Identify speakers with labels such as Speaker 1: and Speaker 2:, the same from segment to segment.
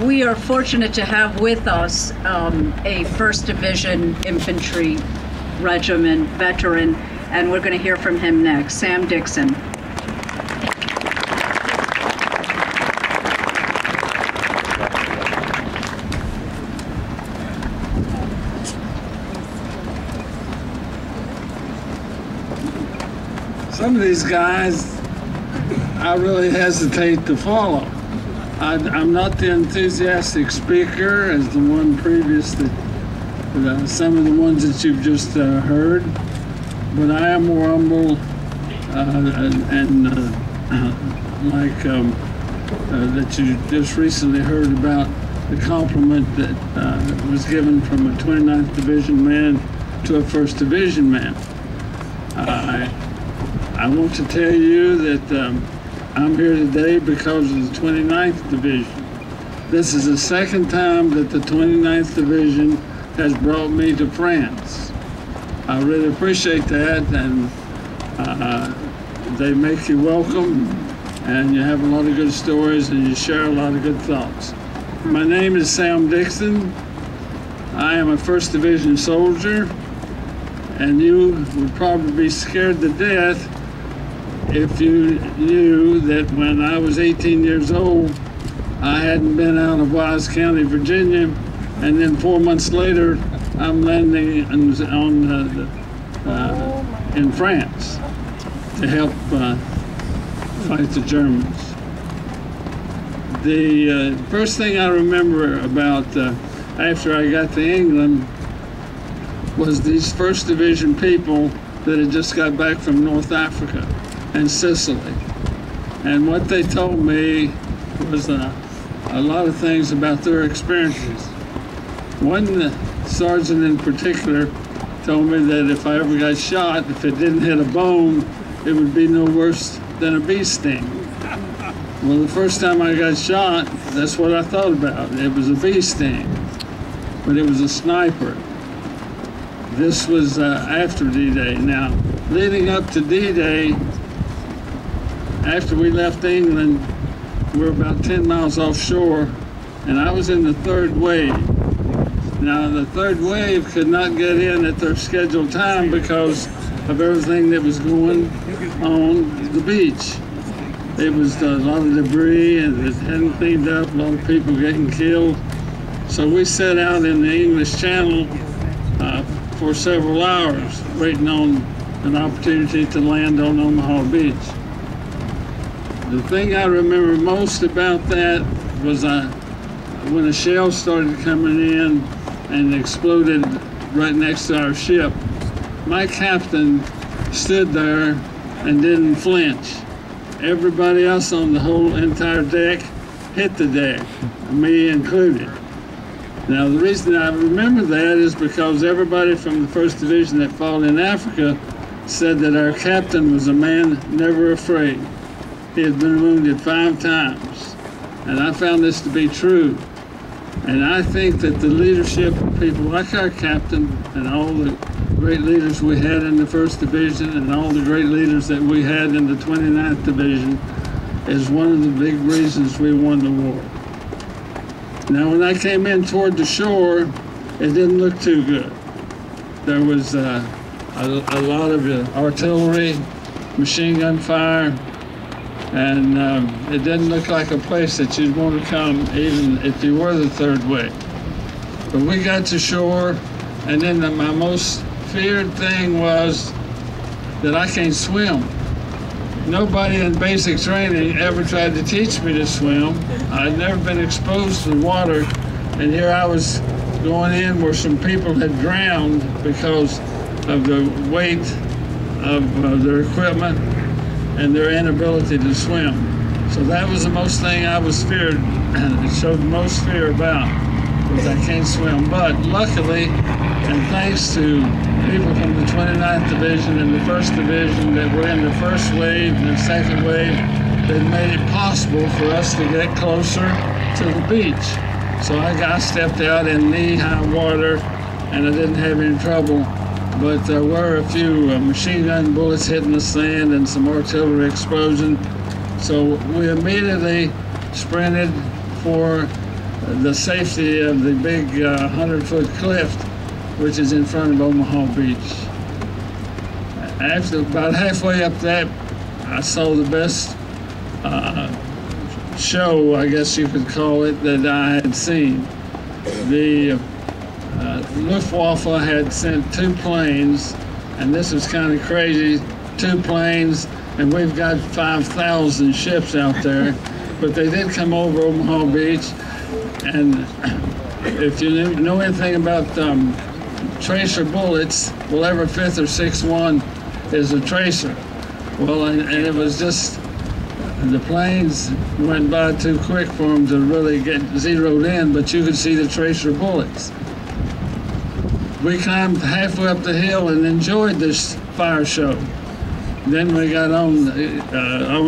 Speaker 1: We are fortunate to have with us a 1st Division Infantry Regiment veteran, and we're going to hear from him next. Sam Dixon.
Speaker 2: Some of these guys, I really hesitate to follow. I'm not the enthusiastic speaker as the one previous to some of the ones that you've just heard, but I am more humble that you just recently heard about the compliment that was given from a 29th Division man to a 1st Division man. I want to tell you that I'm here today because of the 29th Division. This is the second time that the 29th Division has brought me to France. I really appreciate that, and they make you welcome, and you have a lot of good stories, and you share a lot of good thoughts. My name is Sam Dixon. I am a 1st Division soldier, and you would probably be scared to death if you knew that when I was 18 years old, I hadn't been out of Wise County, Virginia, and then 4 months later, I'm landing in France to help fight the Germans. The first thing I remember about after I got to England was these 1st Division people that had just got back from North Africa and Sicily. And what they told me was a lot of things about their experiences. One sergeant in particular told me that if I ever got shot, if it didn't hit a bone, it would be no worse than a bee sting. Well, the first time I got shot, that's what I thought about. It was a bee sting, but it was a sniper. This was after D-Day. Now, leading up to D-Day, after we left England, we were about 10 miles offshore, and I was in the 3rd wave. Now, the 3rd wave could not get in at their scheduled time because of everything that was going on the beach. It was a lot of debris, and it hadn't cleaned up, a lot of people getting killed. So we set out in the English Channel for several hours, waiting on an opportunity to land on Omaha Beach. The thing I remember most about that was when a shell started coming in and exploded right next to our ship. My captain stood there and didn't flinch. Everybody else on the whole entire deck hit the deck, me included. Now, the reason I remember that is because everybody from the 1st Division that fought in Africa said that our captain was a man never afraid. He had been wounded 5 times, and I found this to be true. And I think that the leadership of people like our captain and all the great leaders we had in the 1st Division and all the great leaders that we had in the 29th Division is one of the big reasons we won the war. Now, when I came in toward the shore, it didn't look too good. There was a lot of artillery, machine gun fire, and it didn't look like a place that you'd want to come even if you were the 3rd wave. But we got to shore, and then my most feared thing was that I can't swim. Nobody in basic training ever tried to teach me to swim. I'd never been exposed to water, and here I was going in where some people had drowned because of the weight of their equipment and their inability to swim. So that was the most thing I was feared, showed the most fear about, was I can't swim. But luckily, and thanks to people from the 29th Division and the 1st Division that were in the 1st wave and the 2nd wave, that made it possible for us to get closer to the beach. So I stepped out in knee-high water, and I didn't have any trouble. But there were a few machine gun bullets hitting the sand and some artillery explosion. So we immediately sprinted for the safety of the big 100-foot cliff, which is in front of Omaha Beach. After about halfway up that, I saw the best show, I guess you could call it, that I had seen. The Luftwaffe had sent 2 planes, and this was kind of crazy, 2 planes, and we've got 5,000 ships out there, but they did come over Omaha Beach, and if you know anything about tracer bullets, well, every 5th or 6th one is a tracer. Well, and it was just, the planes went by too quick for them to really get zeroed in, but you could see the tracer bullets. We climbed halfway up the hill and enjoyed this fire show. Then we got on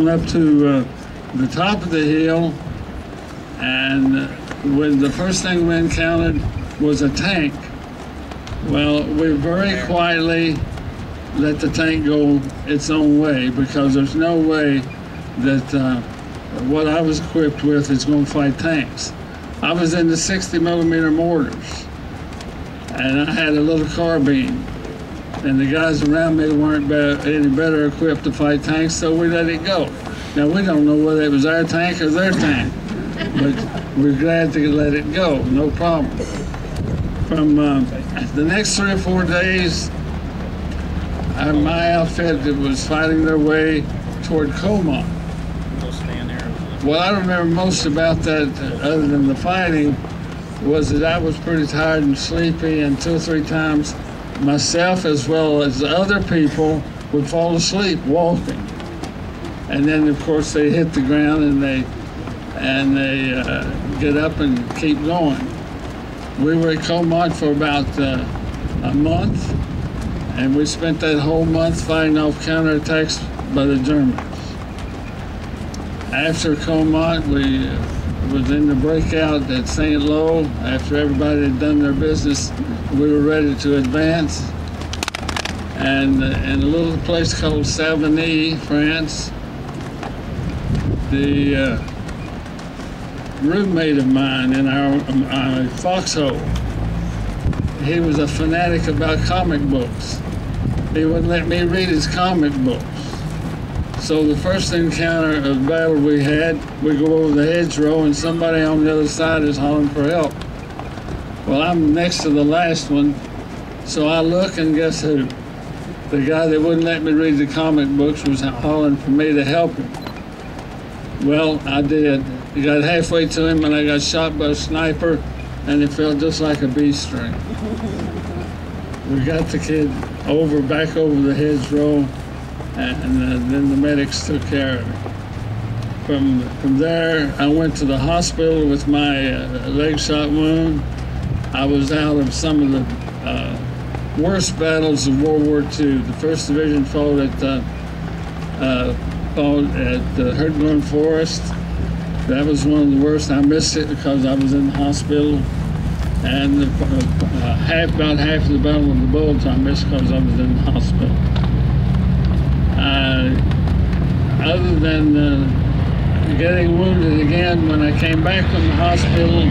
Speaker 2: up to the top of the hill, and when the first thing we encountered was a tank. Well, we very quietly let the tank go its own way, because there's no way that what I was equipped with is going to fight tanks. I was in the 60mm mortars, and I had a little carbine, and the guys around me weren't any better equipped to fight tanks, so we let it go. Now, we don't know whether it was our tank or their tank, but we're glad to let it go, no problem. From the next 3 or 4 days, my outfit was fighting their way toward Comont. What I remember most about that, other than the fighting, was that I was pretty tired and sleepy, and 2 or 3 times myself as well as other people would fall asleep walking. And then, of course, they hit the ground and they get up and keep going. We were at Comont for about a month, and we spent that whole month fighting off counterattacks by the Germans. After Comont, we was in the breakout at St. Lo. After everybody had done their business, we were ready to advance. And in a little place called Savigny, France, the roommate of mine in our foxhole, he was a fanatic about comic books. He wouldn't let me read his comic books. So the first encounter of battle we had, we go over the hedgerow and somebody on the other side is hollering for help. Well, I'm next to the last one, so I look, and guess who? The guy that wouldn't let me read the comic books was hollering for me to help him. Well, I did. I got halfway to him and I got shot by a sniper, and it felt just like a bee sting. We got the kid back over the hedgerow, and then the medics took care of him. From there, I went to the hospital with my leg shot wound. I was out of some of the worst battles of World War II. The 1st Division fought at Hurtglen Forest. That was one of the worst. I missed it because I was in the hospital. And about half of the Battle of the Bulge I missed because I was in the hospital. Other than getting wounded again when I came back from the hospital,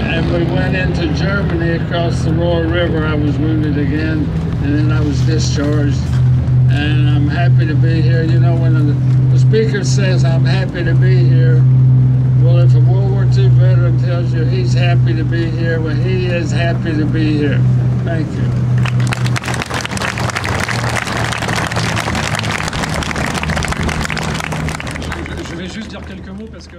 Speaker 2: and we went into Germany across the Royal River, I was wounded again, and then I was discharged. And I'm happy to be here. You know, when the speaker says, "I'm happy to be here," well, if a World War II veteran tells you he's happy to be here, well, he is happy to be here. Thank you.
Speaker 3: Je vais juste dire quelques mots parce que